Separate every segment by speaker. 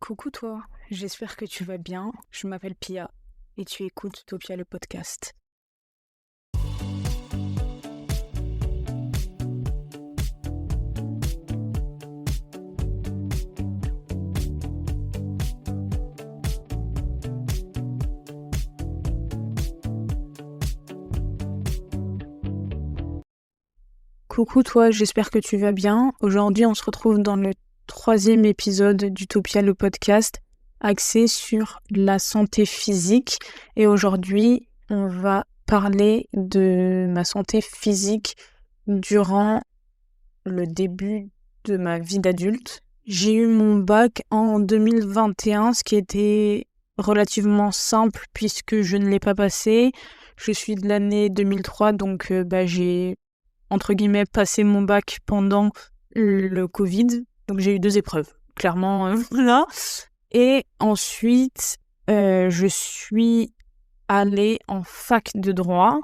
Speaker 1: Coucou toi, j'espère que tu vas bien. Je m'appelle Pia et tu écoutes Utopia le podcast. Coucou toi, j'espère que tu vas bien. Aujourd'hui, on se retrouve dans le 3e épisode d'Utopia le podcast, axé sur la santé physique. Et aujourd'hui, on va parler de ma santé physique durant le début de ma vie d'adulte. J'ai eu mon bac en 2021, ce qui était relativement simple puisque je ne l'ai pas passé. Je suis de l'année 2003, donc j'ai entre guillemets passé mon bac pendant le Covid. Donc j'ai eu 2 épreuves, clairement, voilà. Et ensuite, je suis allée en fac de droit,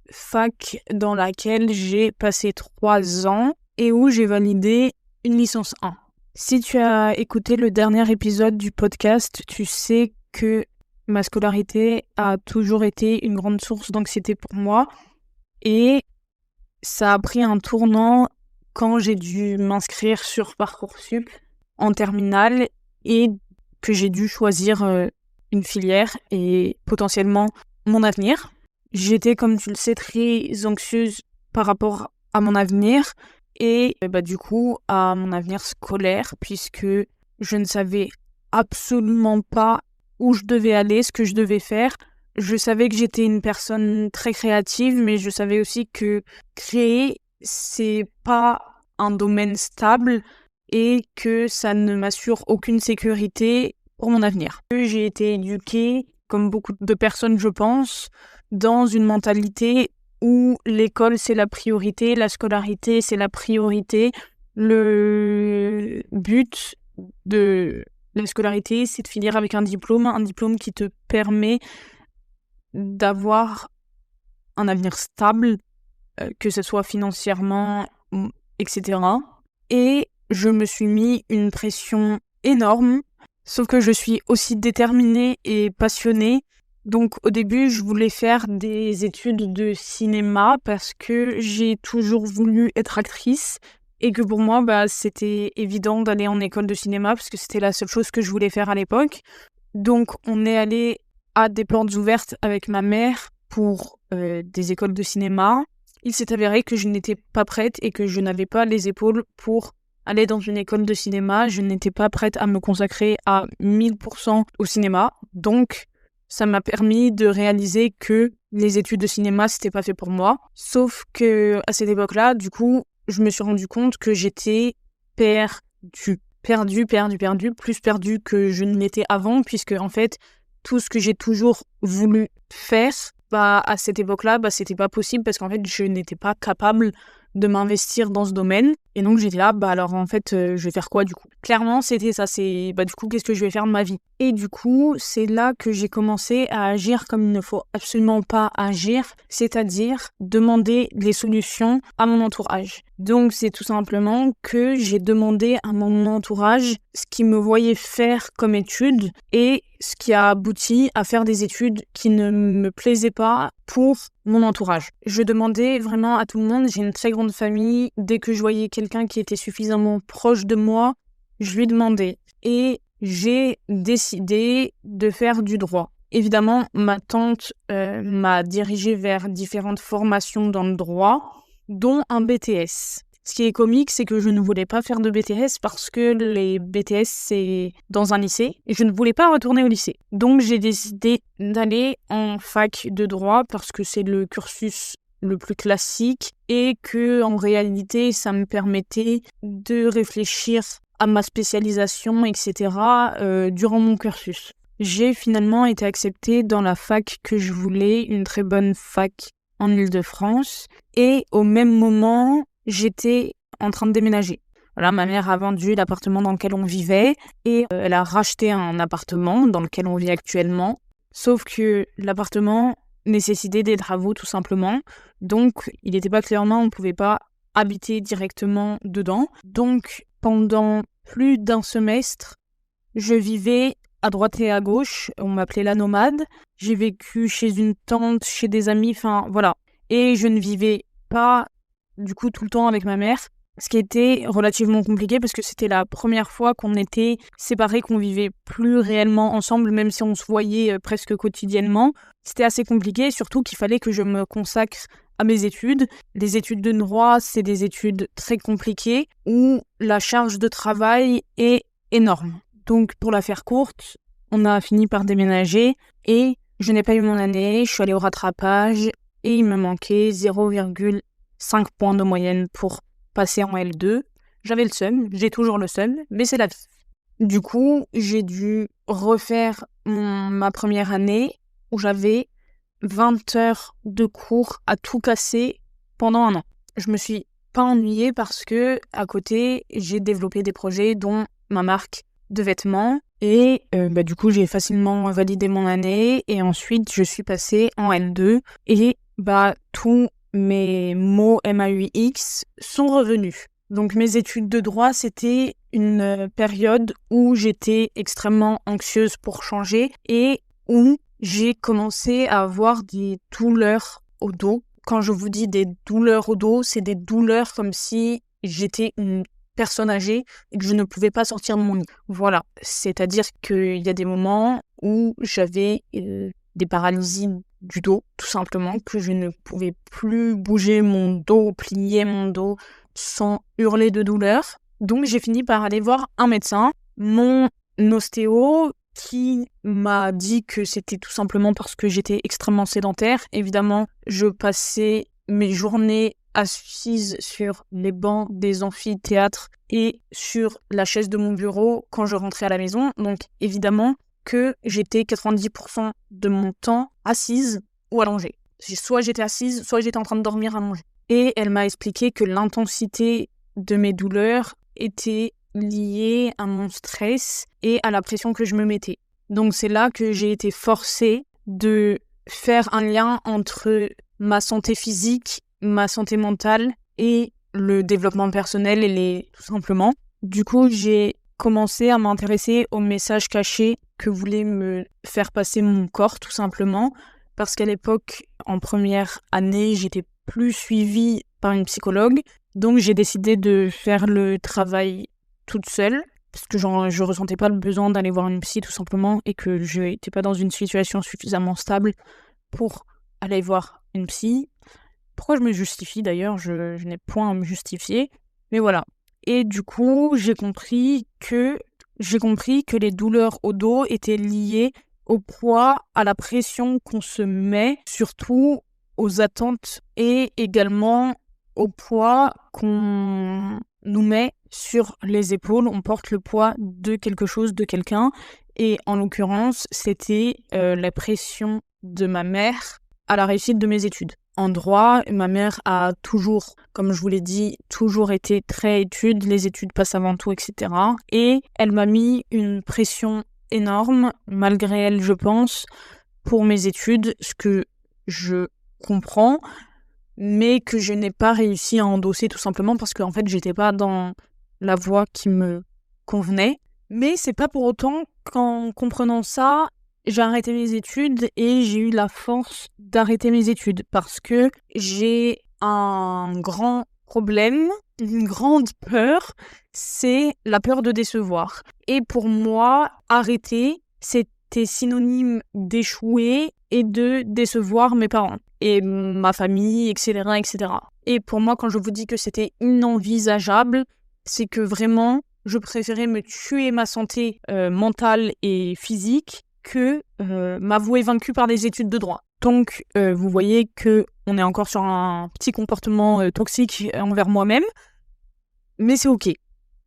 Speaker 1: fac dans laquelle j'ai passé 3 ans et où j'ai validé une licence 1. Si tu as écouté le dernier épisode du podcast, tu sais que ma scolarité a toujours été une grande source d'anxiété pour moi et ça a pris un tournant quand j'ai dû m'inscrire sur Parcoursup en terminale et que j'ai dû choisir une filière et potentiellement mon avenir. J'étais, comme tu le sais, très anxieuse par rapport à mon avenir et du coup à mon avenir scolaire puisque je ne savais absolument pas où je devais aller, ce que je devais faire. Je savais que j'étais une personne très créative, mais je savais aussi que créer, c'est pas un domaine stable et que ça ne m'assure aucune sécurité pour mon avenir. J'ai été éduquée, comme beaucoup de personnes, je pense, dans une mentalité où l'école, c'est la priorité, la scolarité, c'est la priorité. Le but de la scolarité, c'est de finir avec un diplôme qui te permet d'avoir un avenir stable, que ce soit financièrement, etc. Et je me suis mis une pression énorme, sauf que je suis aussi déterminée et passionnée. Donc au début, je voulais faire des études de cinéma parce que j'ai toujours voulu être actrice et que pour moi, c'était évident d'aller en école de cinéma parce que c'était la seule chose que je voulais faire à l'époque. Donc on est allé à des portes ouvertes avec ma mère pour des écoles de cinéma. Il s'est avéré que je n'étais pas prête et que je n'avais pas les épaules pour aller dans une école de cinéma. Je n'étais pas prête à me consacrer à 1000% au cinéma. Donc, ça m'a permis de réaliser que les études de cinéma, c'était pas fait pour moi. Sauf que à cette époque-là, du coup, je me suis rendu compte que j'étais perdue, plus perdue que je ne l'étais avant, puisque en fait, tout ce que j'ai toujours voulu faire, à cette époque-là, c'était pas possible parce qu'en fait, je n'étais pas capable de m'investir dans ce domaine. Et donc, j'étais là, alors en fait, je vais faire quoi du coup ? Clairement, c'était ça, c'est du coup, qu'est-ce que je vais faire de ma vie ? Et du coup, c'est là que j'ai commencé à agir comme il ne faut absolument pas agir, c'est-à-dire demander des solutions à mon entourage. Donc, c'est tout simplement que j'ai demandé à mon entourage ce qu'ils me voyaient faire comme études et ce qui a abouti à faire des études qui ne me plaisaient pas pour mon entourage. Je demandais vraiment à tout le monde, j'ai une très grande famille, dès que je voyais quelqu'un qui était suffisamment proche de moi, je lui demandais. Et j'ai décidé de faire du droit. Évidemment, ma tante m'a dirigée vers différentes formations dans le droit, dont un BTS. Ce qui est comique, c'est que je ne voulais pas faire de BTS parce que les BTS, c'est dans un lycée et je ne voulais pas retourner au lycée. Donc, j'ai décidé d'aller en fac de droit parce que c'est le cursus le plus classique et que, en réalité, ça me permettait de réfléchir à ma spécialisation, etc. Durant mon cursus. J'ai finalement été acceptée dans la fac que je voulais, une très bonne fac en Île-de-France. Et au même moment, j'étais en train de déménager. Voilà, ma mère a vendu l'appartement dans lequel on vivait et elle a racheté un appartement dans lequel on vit actuellement. Sauf que l'appartement nécessitait des travaux tout simplement. Donc, il n'était pas clairement, on ne pouvait pas habiter directement dedans. Donc, pendant plus d'un semestre, Je vivais à droite et à gauche, on m'appelait la nomade. J'ai vécu chez une tante, chez des amis, enfin voilà. Et je ne vivais pas du coup tout le temps avec ma mère, ce qui était relativement compliqué parce que c'était la première fois qu'on était séparés, qu'on vivait plus réellement ensemble, même si on se voyait presque quotidiennement. C'était assez compliqué, surtout qu'il fallait que je me consacre à mes études. Les études de droit, c'est des études très compliquées où la charge de travail est énorme. Donc pour la faire courte, on a fini par déménager et je n'ai pas eu mon année, je suis allée au rattrapage et il me manquait 0,5 points de moyenne pour passer en L2. J'avais le seum, j'ai toujours le seum, mais c'est la vie. Du coup, j'ai dû refaire ma première année où j'avais 20 heures de cours à tout casser pendant un an. Je me suis pas ennuyée parce que à côté, j'ai développé des projets dont ma marque de vêtements et du coup, j'ai facilement validé mon année et ensuite, je suis passée en L2 et tous mes mots MAUX sont revenus. Donc mes études de droit, c'était une période où j'étais extrêmement anxieuse pour changer et où j'ai commencé à avoir des douleurs au dos. Quand je vous dis des douleurs au dos, c'est des douleurs comme si j'étais une personne âgée et que je ne pouvais pas sortir de mon lit. Voilà, c'est-à-dire qu'il y a des moments où j'avais des paralysies du dos, tout simplement, que je ne pouvais plus bouger mon dos, plier mon dos sans hurler de douleur. Donc j'ai fini par aller voir un médecin, mon ostéo, qui m'a dit que c'était tout simplement parce que j'étais extrêmement sédentaire. Évidemment, je passais mes journées assise sur les bancs des amphithéâtres et sur la chaise de mon bureau quand je rentrais à la maison. Donc évidemment que j'étais 90% de mon temps assise ou allongée. Soit j'étais assise, soit j'étais en train de dormir allongée. Et elle m'a expliqué que l'intensité de mes douleurs était liée à mon stress et à la pression que je me mettais. Donc c'est là que j'ai été forcée de faire un lien entre ma santé physique, ma santé mentale et le développement personnel tout simplement. Du coup, j'ai commencé à m'intéresser aux messages cachés que voulait me faire passer mon corps, tout simplement, parce qu'à l'époque, en première année, j'étais plus suivie par une psychologue. Donc, j'ai décidé de faire le travail toute seule, parce que je ressentais pas le besoin d'aller voir une psy, tout simplement, et que je n'étais pas dans une situation suffisamment stable pour aller voir une psy. Pourquoi je me justifie d'ailleurs, je n'ai point à me justifier, mais voilà. Et du coup, j'ai compris que les douleurs au dos étaient liées au poids, à la pression qu'on se met, surtout aux attentes et également au poids qu'on nous met sur les épaules. On porte le poids de quelque chose, de quelqu'un. Et en l'occurrence, c'était la pression de ma mère à la réussite de mes études. En droit, ma mère a toujours, comme je vous l'ai dit, toujours été très études, les études passent avant tout, etc. Et elle m'a mis une pression énorme, malgré elle, je pense, pour mes études, ce que je comprends, mais que je n'ai pas réussi à endosser tout simplement parce qu'en fait, j'étais pas dans la voie qui me convenait. Mais c'est pas pour autant qu'en comprenant ça, j'ai arrêté mes études et j'ai eu la force d'arrêter mes études parce que j'ai un grand problème, une grande peur, c'est la peur de décevoir. Et pour moi, arrêter, c'était synonyme d'échouer et de décevoir mes parents et ma famille, etc., etc. Et pour moi, quand je vous dis que c'était inenvisageable, c'est que vraiment, je préférais me tuer ma santé mentale et physique que m'avouer vaincue par des études de droit. Donc, vous voyez qu'on est encore sur un petit comportement toxique envers moi-même, mais c'est ok.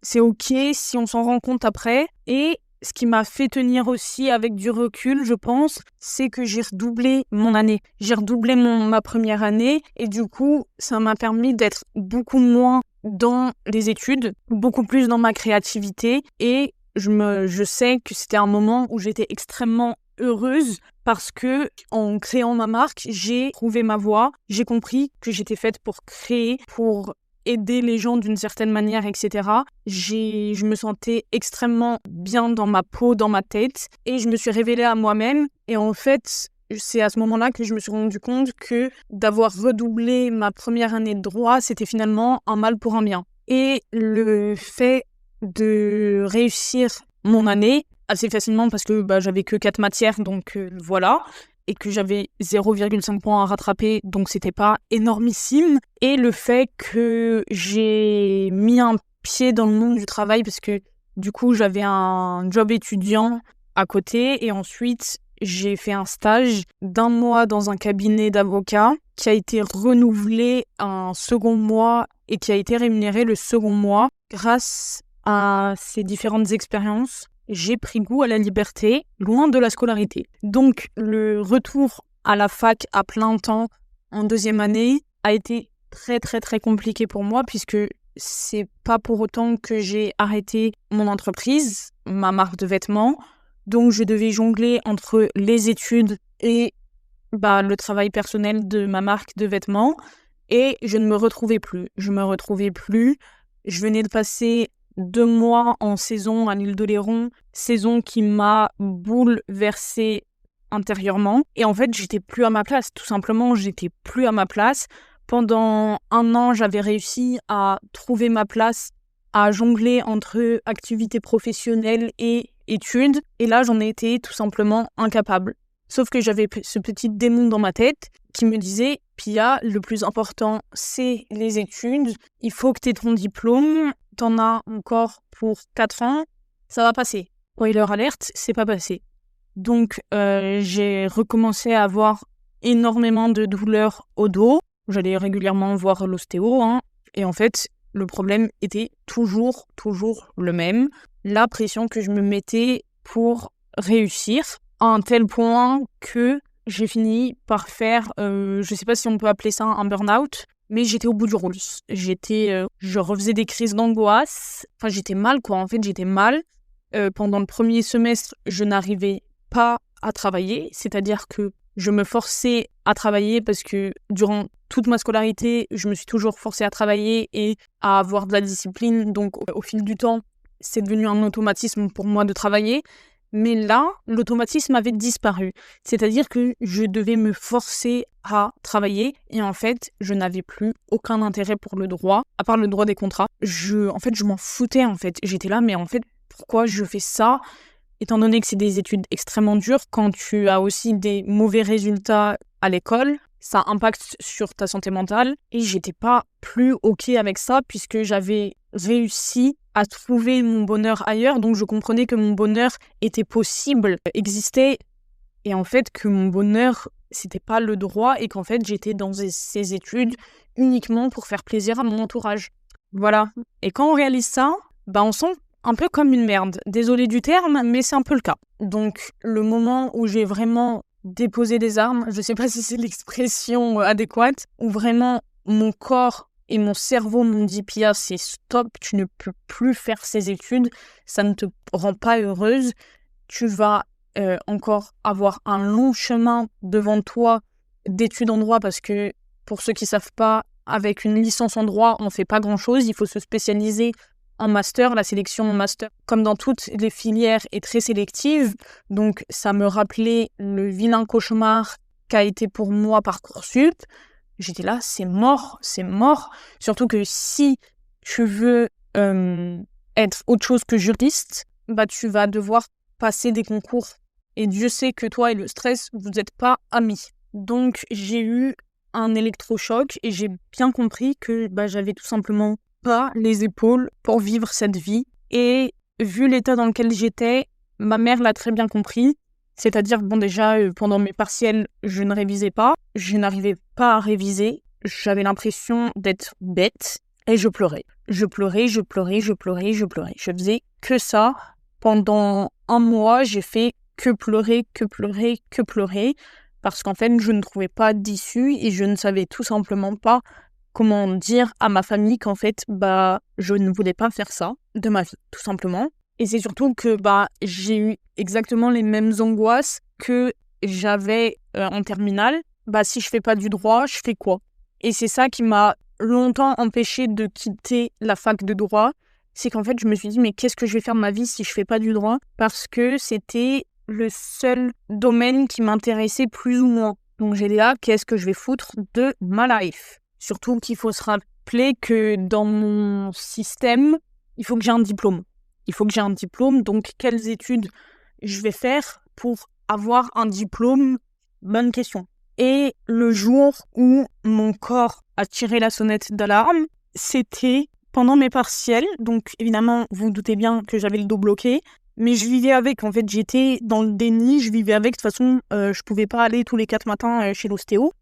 Speaker 1: C'est ok si on s'en rend compte après. Et ce qui m'a fait tenir aussi avec du recul, je pense, c'est que j'ai redoublé mon année. J'ai redoublé ma première année et du coup, ça m'a permis d'être beaucoup moins dans les études, beaucoup plus dans ma créativité et je sais que c'était un moment où j'étais extrêmement heureuse parce que en créant ma marque, j'ai trouvé ma voie, j'ai compris que j'étais faite pour créer, pour aider les gens d'une certaine manière, etc. Je me sentais extrêmement bien dans ma peau, dans ma tête, et je me suis révélée à moi-même. Et en fait, c'est à ce moment-là que je me suis rendu compte que d'avoir redoublé ma première année de droit, c'était finalement un mal pour un bien. Et le fait de réussir mon année assez facilement, parce que j'avais que 4 matières, donc voilà, et que j'avais 0,5 points à rattraper, donc c'était pas énormissime. Et le fait que j'ai mis un pied dans le monde du travail, parce que du coup j'avais un job étudiant à côté, et ensuite j'ai fait un stage d'1 mois dans un cabinet d'avocats qui a été renouvelé un second mois et qui a été rémunéré le second mois. Grâce à ces différentes expériences, j'ai pris goût à la liberté, loin de la scolarité. Donc le retour à la fac à plein temps en 2e année a été très très très compliqué pour moi, puisque c'est pas pour autant que j'ai arrêté mon entreprise, ma marque de vêtements. Donc je devais jongler entre les études et le travail personnel de ma marque de vêtements, et je ne me retrouvais plus. Je venais de passer 2 mois en saison à l'île d'Oléron, saison qui m'a bouleversée intérieurement. Et en fait, j'étais plus à ma place. Tout simplement, j'étais plus à ma place. Pendant 1 an, j'avais réussi à trouver ma place, à jongler entre activités professionnelles et études. Et là, j'en ai été tout simplement incapable. Sauf que j'avais ce petit démon dans ma tête qui me disait « Pia, le plus important, c'est les études. Il faut que tu aies ton diplôme. T'en as encore pour 4 ans. Ça va passer. » Spoiler alerte, c'est pas passé. Donc, j'ai recommencé à avoir énormément de douleurs au dos. J'allais régulièrement voir l'ostéo. Et en fait, le problème était toujours le même. La pression que je me mettais pour réussir, à un tel point que j'ai fini par faire, je sais pas si on peut appeler ça un burn-out, mais j'étais au bout du rouleau. Je refaisais des crises d'angoisse. Enfin, j'étais mal, quoi. En fait, j'étais mal. Pendant le premier semestre, je n'arrivais pas à travailler. C'est-à-dire que je me forçais à travailler parce que durant toute ma scolarité, je me suis toujours forcée à travailler et à avoir de la discipline. Donc, au fil du temps, c'est devenu un automatisme pour moi de travailler. Mais là, l'automatisme avait disparu. C'est-à-dire que je devais me forcer à travailler. Et en fait, je n'avais plus aucun intérêt pour le droit, à part le droit des contrats. Je m'en foutais, en fait. J'étais là, mais en fait, pourquoi je fais ça ? Étant donné que c'est des études extrêmement dures, quand tu as aussi des mauvais résultats à l'école, ça impacte sur ta santé mentale. Et j'étais pas plus OK avec ça, puisque j'avais réussi à trouver mon bonheur ailleurs. Donc je comprenais que mon bonheur était possible, existait, et en fait que mon bonheur, c'était pas le droit, et qu'en fait j'étais dans ces études uniquement pour faire plaisir à mon entourage. Voilà. Et quand on réalise ça, on sent un peu comme une merde. Désolée du terme, mais c'est un peu le cas. Donc le moment où j'ai vraiment déposé des armes, je sais pas si c'est l'expression adéquate, où vraiment mon corps et mon cerveau m'ont dit « Pia, c'est stop, tu ne peux plus faire ces études, ça ne te rend pas heureuse, tu vas encore avoir un long chemin devant toi d'études en droit », parce que pour ceux qui ne savent pas, avec une licence en droit, on ne fait pas grand-chose, il faut se spécialiser en master. La sélection en master, comme dans toutes les filières, est très sélective, donc ça me rappelait le vilain cauchemar qu'a été pour moi Parcoursup. J'étais là, c'est mort. Surtout que si tu veux être autre chose que juriste, tu vas devoir passer des concours. Et Dieu sait que toi et le stress, vous n'êtes pas amis. Donc j'ai eu un électrochoc et j'ai bien compris que j'avais tout simplement pas les épaules pour vivre cette vie. Et vu l'état dans lequel j'étais, ma mère l'a très bien compris. C'est-à-dire, déjà, pendant mes partiels, je ne révisais pas. Je n'arrivais pas à réviser. J'avais l'impression d'être bête. Et je pleurais. Je faisais que ça. Pendant 1 mois, j'ai fait que pleurer. Parce qu'en fait, je ne trouvais pas d'issue et je ne savais tout simplement pas comment dire à ma famille qu'en fait, je ne voulais pas faire ça de ma vie, tout simplement. Et c'est surtout que j'ai eu exactement les mêmes angoisses que j'avais en terminale. Si je fais pas du droit, je fais quoi ? Et c'est ça qui m'a longtemps empêché de quitter la fac de droit, c'est qu'en fait, je me suis dit, mais qu'est-ce que je vais faire de ma vie si je fais pas du droit? Parce que c'était le seul domaine qui m'intéressait plus ou moins. Donc j'ai dit là, qu'est-ce que je vais foutre de ma life? Surtout qu'il faut se rappeler que dans mon système, il faut que j'ai un diplôme. Il faut que j'ai un diplôme, donc quelles études je vais faire pour avoir un diplôme? Bonne question. Et le jour où mon corps a tiré la sonnette d'alarme, c'était pendant mes partiels. Donc évidemment, vous vous doutez bien que j'avais le dos bloqué, mais je vivais avec. En fait, j'étais dans le déni, je vivais avec. De toute façon, je pouvais pas aller tous les 4 matins chez l'ostéo.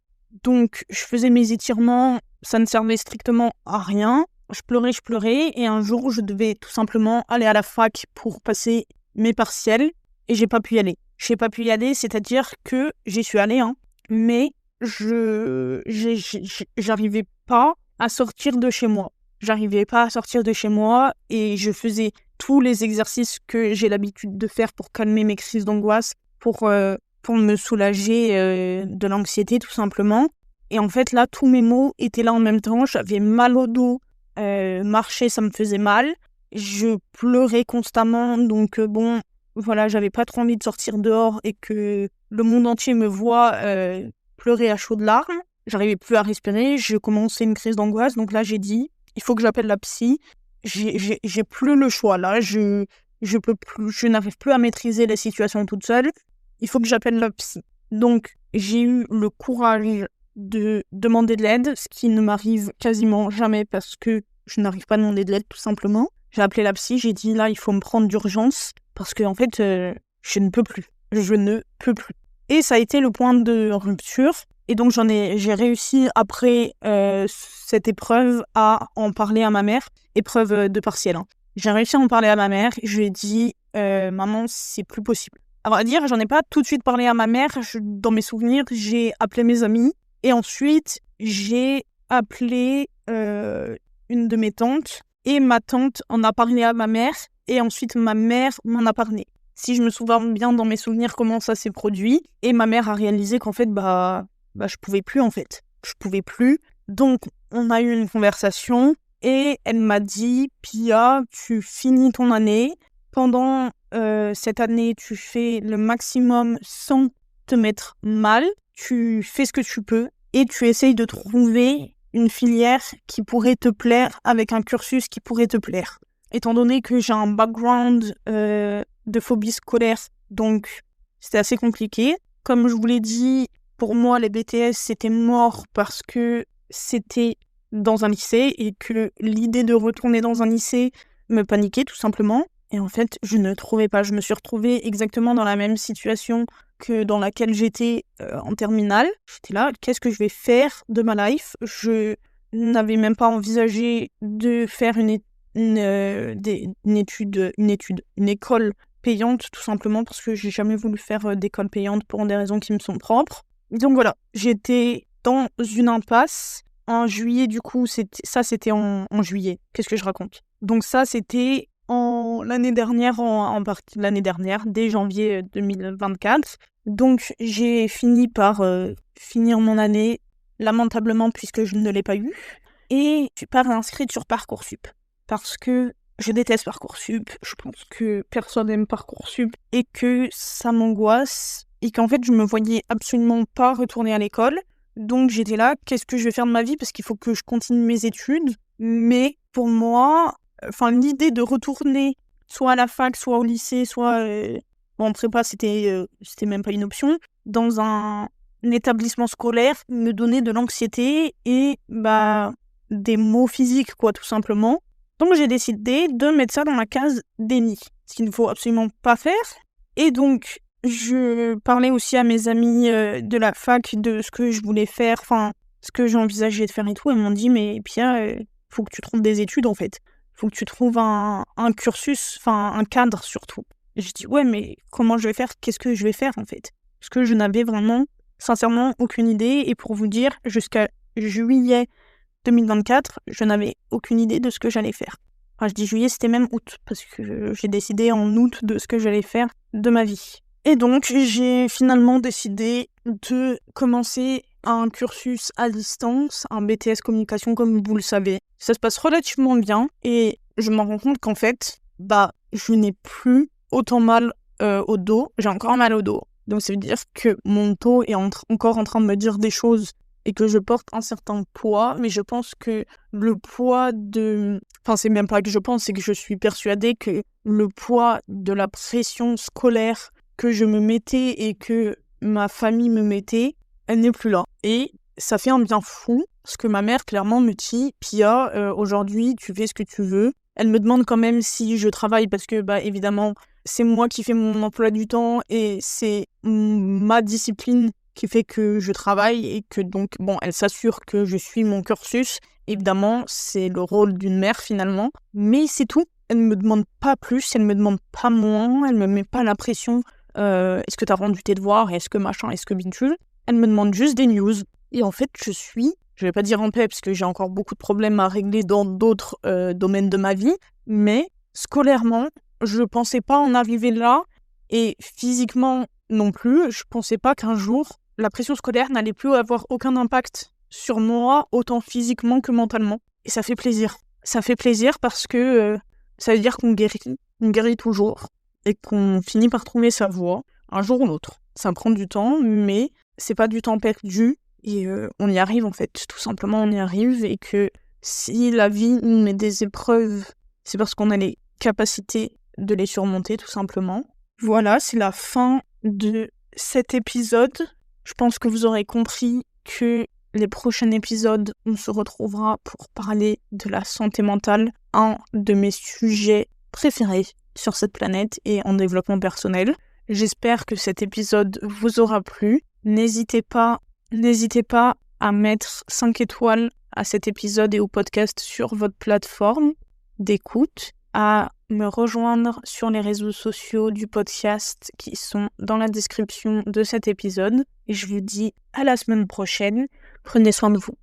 Speaker 1: Donc je faisais mes étirements, ça ne servait strictement à rien. Je pleurais, et un jour, je devais tout simplement aller à la fac pour passer mes partiels, et j'ai pas pu y aller. J'ai pas pu y aller, c'est-à-dire que j'y suis allée, mais j'arrivais pas à sortir de chez moi. Et je faisais tous les exercices que j'ai l'habitude de faire pour calmer mes crises d'angoisse, pour me soulager de l'anxiété, tout simplement. Et en fait, là, tous mes maux étaient là en même temps. J'avais mal au dos, marcher, ça me faisait mal. Je pleurais constamment, donc bon, voilà, j'avais pas trop envie de sortir dehors et que le monde entier me voit pleurer à chaudes larmes. J'arrivais plus à respirer, je commençais une crise d'angoisse, donc là j'ai dit, il faut que j'appelle la psy. J'ai plus le choix là, je peux plus, je n'arrive plus à maîtriser la situation toute seule. Il faut que j'appelle la psy. Donc j'ai eu le courage de demander de l'aide, ce qui ne m'arrive quasiment jamais parce que je n'arrive pas à demander de l'aide tout simplement. J'ai appelé la psy, j'ai dit là il faut me prendre d'urgence parce que en fait je ne peux plus. Et ça a été le point de rupture. Et donc j'ai réussi après cette épreuve à en parler à ma mère, épreuve de partiel. J'ai réussi à en parler à ma mère, je lui ai dit maman, c'est plus possible. À vrai dire, j'en ai pas tout de suite parlé à ma mère, dans mes souvenirs, j'ai appelé mes amis et ensuite j'ai appelé une de mes tantes et ma tante en a parlé à ma mère et ensuite ma mère m'en a parlé. Si je me souviens bien dans mes souvenirs comment ça s'est produit, et ma mère a réalisé qu'en fait je pouvais plus en fait. Je pouvais plus. Donc on a eu une conversation et elle m'a dit Pia, tu finis ton année. Pendant cette année, tu fais le maximum sans te mettre mal. Tu fais ce que tu peux et tu essayes de trouver une filière qui pourrait te plaire avec un cursus qui pourrait te plaire. Étant donné que j'ai un background de phobie scolaire, donc c'était assez compliqué. Comme je vous l'ai dit, pour moi, les BTS, c'était mort parce que c'était dans un lycée et que l'idée de retourner dans un lycée me paniquait tout simplement. Et en fait, je ne trouvais pas. Je me suis retrouvée exactement dans la même situation que dans laquelle j'étais en terminale. J'étais là, qu'est-ce que je vais faire de ma life? Je n'avais même pas envisagé de faire une école payante, tout simplement parce que j'ai jamais voulu faire d'école payante pour des raisons qui me sont propres. Donc voilà, j'étais dans une impasse. En juillet, du coup, c'était en juillet. Qu'est-ce que je raconte? Donc ça, c'était l'année dernière, dès janvier 2024. Donc j'ai fini par finir mon année, lamentablement, puisque je ne l'ai pas eu. Et je suis pas réinscrite sur Parcoursup. Parce que je déteste Parcoursup, je pense que personne n'aime Parcoursup et que ça m'angoisse et qu'en fait je me voyais absolument pas retourner à l'école. Donc j'étais là, qu'est-ce que je vais faire de ma vie parce qu'il faut que je continue mes études. Mais pour moi, l'idée de retourner soit à la fac, soit au lycée, soit en prépa, c'était même pas une option, dans un établissement scolaire me donnait de l'anxiété et des maux physiques quoi tout simplement. Donc j'ai décidé de mettre ça dans la case déni, ce qu'il ne faut absolument pas faire. Et donc je parlais aussi à mes amis de la fac de ce que je voulais faire, ce que j'envisageais de faire et tout. Elles m'ont dit mais Pia, faut que tu trouves des études en fait. Faut que tu trouves un cursus, un cadre surtout. Et je dis ouais mais comment je vais faire? Qu'est-ce que je vais faire en fait? Parce que je n'avais vraiment, sincèrement, aucune idée. Et pour vous dire, jusqu'à juillet 2024, je n'avais aucune idée de ce que j'allais faire. Je dis juillet, c'était même août, parce que j'ai décidé en août de ce que j'allais faire de ma vie. Et donc, j'ai finalement décidé de commencer un cursus à distance, un BTS communication comme vous le savez. Ça se passe relativement bien et je me rends compte qu'en fait, je n'ai plus autant mal au dos. J'ai encore mal au dos. Donc ça veut dire que mon dos est encore en train de me dire des choses et que je porte un certain poids, mais je pense que le poids c'est même pas que je pense, c'est que je suis persuadée que le poids de la pression scolaire que je me mettais et que ma famille me mettait, elle n'est plus là. Et ça fait un bien fou, parce que ma mère, clairement, me dit « Pia, aujourd'hui, tu fais ce que tu veux ». Elle me demande quand même si je travaille, parce que, évidemment, c'est moi qui fais mon emploi du temps et c'est ma discipline qui fait que je travaille et que donc, elle s'assure que je suis mon cursus. Évidemment, c'est le rôle d'une mère finalement, mais c'est tout. Elle ne me demande pas plus, elle ne me demande pas moins, elle ne me met pas la pression. Est-ce que tu as rendu tes devoirs, est-ce que machin, est-ce que bintule. Elle me demande juste des news. Et en fait, je vais pas dire en paix parce que j'ai encore beaucoup de problèmes à régler dans d'autres domaines de ma vie, mais scolairement, je pensais pas en arriver là et physiquement non plus. Je pensais pas qu'un jour, la pression scolaire n'allait plus avoir aucun impact sur moi, autant physiquement que mentalement. Et ça fait plaisir. Ça fait plaisir parce que ça veut dire qu'on guérit toujours et qu'on finit par trouver sa voie un jour ou l'autre. Ça prend du temps, mais c'est pas du temps perdu et on y arrive en fait. Tout simplement, on y arrive et que si la vie nous met des épreuves, c'est parce qu'on a les capacités de les surmonter tout simplement. Voilà, c'est la fin de cet épisode. Je pense que vous aurez compris que les prochains épisodes, on se retrouvera pour parler de la santé mentale, un de mes sujets préférés sur cette planète et en développement personnel. J'espère que cet épisode vous aura plu. N'hésitez pas à mettre 5 étoiles à cet épisode et au podcast sur votre plateforme d'écoute, à me rejoindre sur les réseaux sociaux du podcast qui sont dans la description de cet épisode. Et je vous dis à la semaine prochaine. Prenez soin de vous.